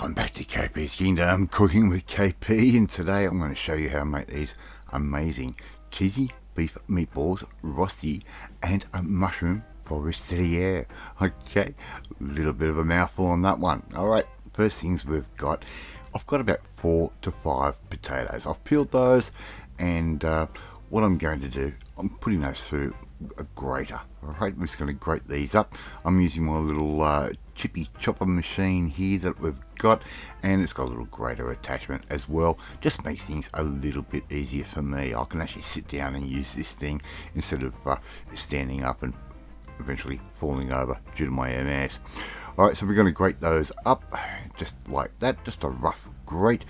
Welcome back to KP's Kingdom, cooking with KP, and today I'm going to show you how to make these amazing cheesy beef meatballs, rosti, and a mushroom forestiere. Okay, a little bit of a mouthful on that one. Alright, first things I've got about 4 to 5 potatoes. I've peeled those, and what I'm going to do, I'm putting those through a grater. Alright, I'm just going to grate these up. I'm using my little chippy chopper machine here that we've got, and it's got a little grater attachment as well. Just makes things a little bit easier for me. I can actually sit down and use this thing instead of standing up and eventually falling over due to my MS. Alright, so we're going to grate those up just like that, just a rough grate.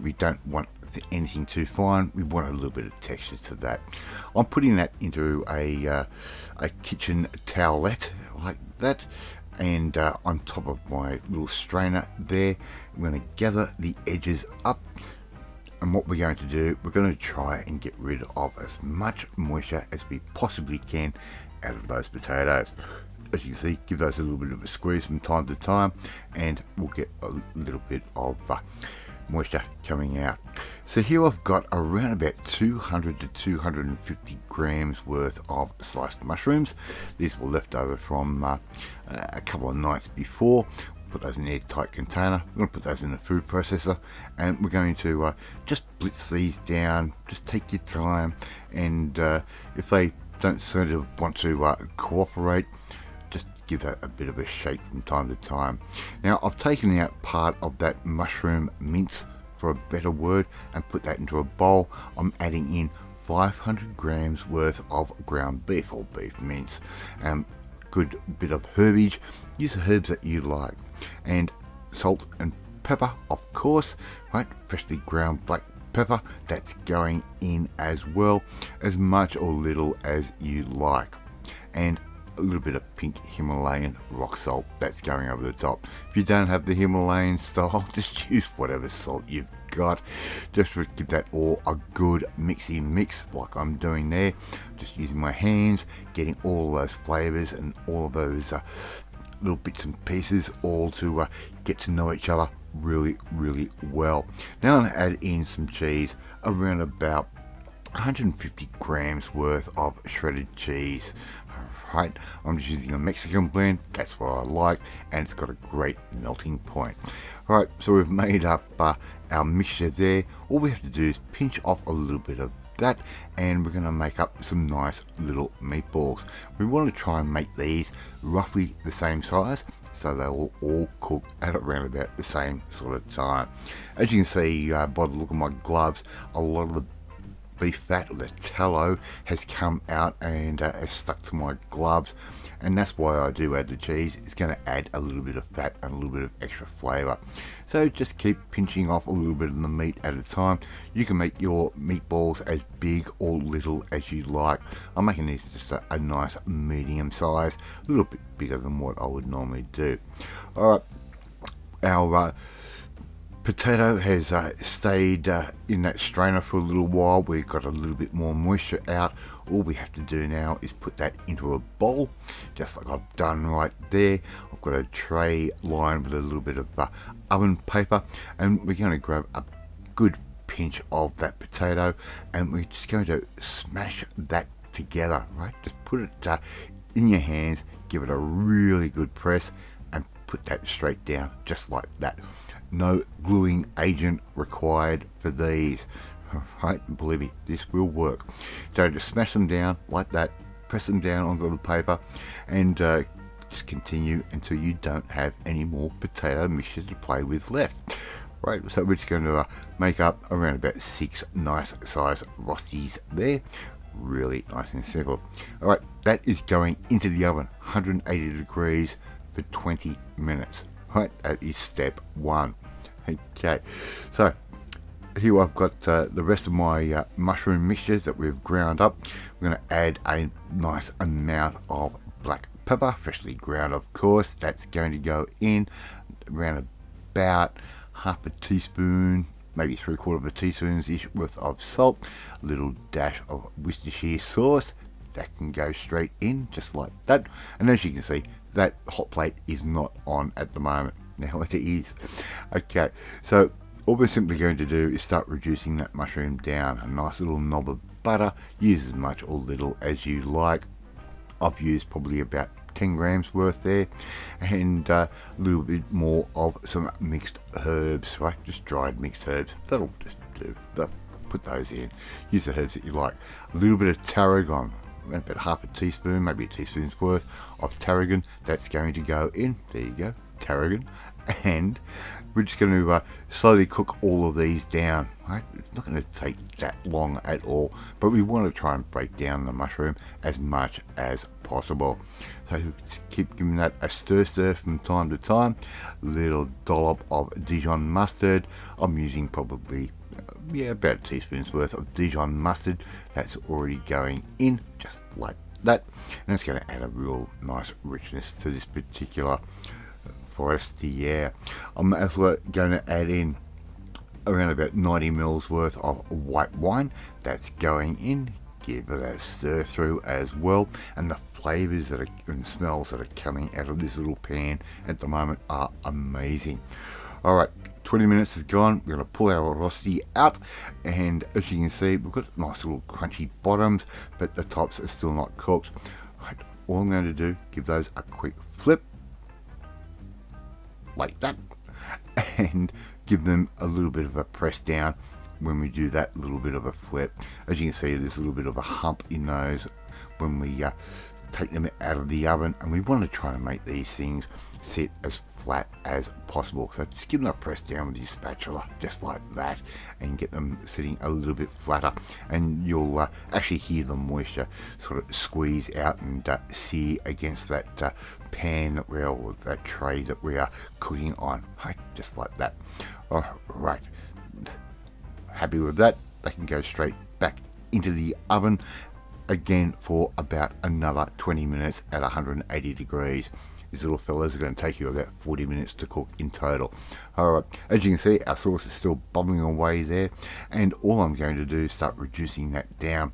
We don't want anything too fine, we want a little bit of texture to that. I'm putting that into a kitchen towelette like that, and on top of my little strainer there, I'm going to gather the edges up, and what we're going to do, we're going to try and get rid of as much moisture as we possibly can out of those potatoes. As you can see, give those a little bit of a squeeze from time to time, and we'll get a little bit of moisture coming out. So here I've got around about 200 to 250 grams worth of sliced mushrooms. These were left over from a couple of nights before. Put those in an airtight container. We're going to put those in the food processor, and we're going to just blitz these down. Just take your time, and if they don't sort of want to cooperate, just give that a bit of a shake from time to time. Now I've taken out part of that mushroom mince, for a better word, and put that into a bowl. I'm adding in 500 grams worth of ground beef or beef mince, good bit of herbage. Use the herbs that you like, and salt and pepper, of course, right? Freshly ground black pepper, that's going in as well, as much or little as you like, and a little bit of pink Himalayan rock salt, that's going over the top. If you don't have the Himalayan style, just use whatever salt you've got. Just to give that all a good mixy mix like I'm doing there. Just using my hands, getting all of those flavors and all of those little bits and pieces all to get to know each other really well. Now I'm going to add in some cheese, around about 150 grams worth of shredded cheese. Right, I'm just using a Mexican blend, that's what I like, and it's got a great melting point. Alright, so we've made up our mixture there. All we have to do is pinch off a little bit of that, and we're going to make up some nice little meatballs. We want to try and make these roughly the same size, so they will all cook at around about the same sort of time. As you can see by the look of my gloves, a lot of the beef fat, or the tallow, has come out and has stuck to my gloves, and that's why I do add the cheese. It's going to add a little bit of fat and a little bit of extra flavor. So just keep pinching off a little bit of the meat at a time. You can make your meatballs as big or little as you like. I'm making these just a nice medium size, a little bit bigger than what I would normally do. Alright, our potato has stayed in that strainer for a little while. We've got a little bit more moisture out. All we have to do now is put that into a bowl, just like I've done right there. I've got a tray lined with a little bit of oven paper, and we're going to grab a good pinch of that potato, and we're just going to smash that together, right? Just put it in your hands, give it a really good press, and put that straight down just like that. No gluing agent required for these. Right, believe me, this will work. So just smash them down like that, press them down onto the paper, and just continue until you don't have any more potato mixture to play with left. Right, so we're just going to make up around about 6 nice size rosties there. Really nice and simple. Alright, that is going into the oven, 180 degrees for 20 minutes. Right, that is step 1. Okay, so here I've got the rest of my mushroom mixture that we've ground up. We're going to add a nice amount of black pepper, freshly ground of course. That's going to go in around about half a teaspoon, maybe 3/4 teaspoons ish worth of salt, a little dash of Worcestershire sauce. That can go straight in just like that. And as you can see, that hot plate is not on at the moment. Now it is. Okay, so all we're simply going to do is start reducing that mushroom down. A nice little knob of butter. Use as much or little as you like. I've used probably about 10 grams worth there, and a little bit more of some mixed herbs, right? Just dried mixed herbs. That'll just do. Put those in. Use the herbs that you like. A little bit of tarragon, about half a teaspoon, maybe a teaspoon's worth of tarragon. That's going to go in. There you go, tarragon. And we're just going to slowly cook all of these down, right? It's not going to take that long at all, but we want to try and break down the mushroom as much as possible. So just keep giving that a stir from time to time. Little dollop of Dijon mustard. I'm using probably about a teaspoon's worth of Dijon mustard. That's already going in just like that, and it's going to add a real nice richness to this particular Forestiere. I'm also going to add in around about 90 mils worth of white wine. That's going in. Give it a stir through as well, and the flavors that are and smells that are coming out of this little pan at the moment are amazing. All right, 20 minutes is gone. We're going to pull our Rosti out, and as you can see, we've got nice little crunchy bottoms, but the tops are still not cooked. Right, all I'm going to do, give those a quick flip like that, and give them a little bit of a press down when we do that little bit of a flip. As you can see, there's a little bit of a hump in those when we take them out of the oven, and we want to try and make these things sit as flat as possible. So just give them a press down with your spatula just like that, and get them sitting a little bit flatter, and you'll actually hear the moisture sort of squeeze out and sear against that pan that we're, or that tray that we are cooking on, right? Just like that. All right, happy with that. They can go straight back into the oven again for about another 20 minutes at 180 degrees. These little fellas are going to take you about 40 minutes to cook in total. Alright, as you can see, our sauce is still bubbling away there, and all I'm going to do is start reducing that down.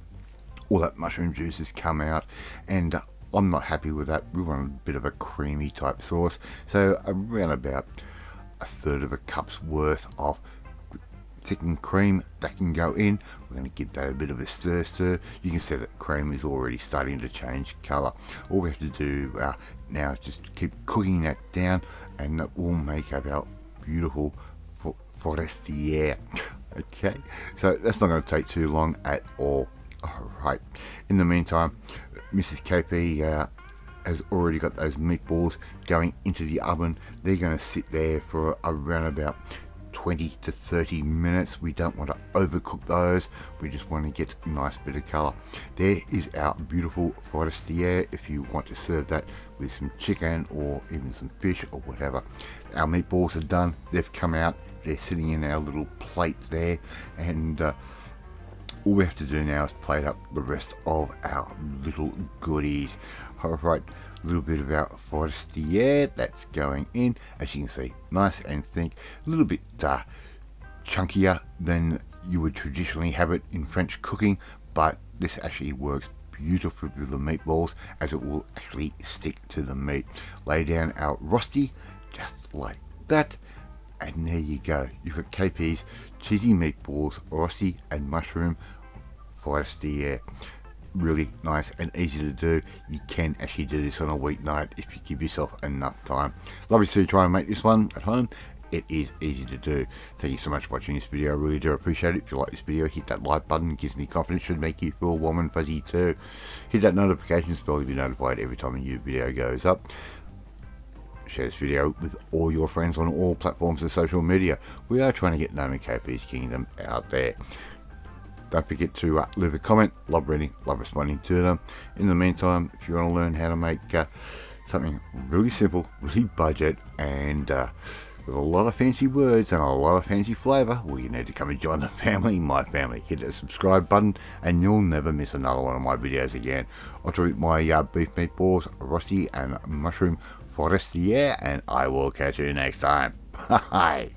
All that mushroom juice has come out, and I'm not happy with that. We want a bit of a creamy type sauce, so around about a third of a cup's worth of thickened cream that can go in. We're going to give that a bit of a stir. You can see that cream is already starting to change colour. All we have to do now is just keep cooking that down, and that will make up our beautiful Forestiere. Okay, so that's not going to take too long at all. Alright, in the meantime, Mrs. KP has already got those meatballs going into the oven. They're going to sit there for around about 20 to 30 minutes. We don't want to overcook those. We just want to get a nice bit of colour. There is our beautiful Forestiere. If you want to serve that with some chicken or even some fish or whatever. Our meatballs are done. They've come out. They're sitting in our little plate there, and all we have to do now is plate up the rest of our little goodies. Alright, a little bit of our Forestiere that's going in. As you can see, nice and thick, a little bit chunkier than you would traditionally have it in French cooking, but this actually works beautifully with the meatballs, as it will actually stick to the meat. Lay down our Rosti just like that, and there you go. You've got KP's cheesy meatballs, Rosti and mushroom Forestiere. Really nice and easy to do. You can actually do this on a weeknight if you give yourself enough time. Love you to try and make this one at home. It is easy to do. Thank you so much for watching this video. I really do appreciate it. If you like this video, hit that like button. It gives me confidence. Should make you feel warm and fuzzy too. Hit that notification bell to be notified every time a new video goes up. Share this video with all your friends on all platforms of social media. We are trying to get known in KP's Kingdom out there. Don't forget to leave a comment. Love reading, love responding to them. In the meantime, if you want to learn how to make something really simple, really budget, and with a lot of fancy words and a lot of fancy flavour, well, you need to come and join the family, my family. Hit the subscribe button, and you'll never miss another one of my videos again. I'll try my beef meatballs, Rosti and mushroom Forestiere, and I will catch you next time. Bye.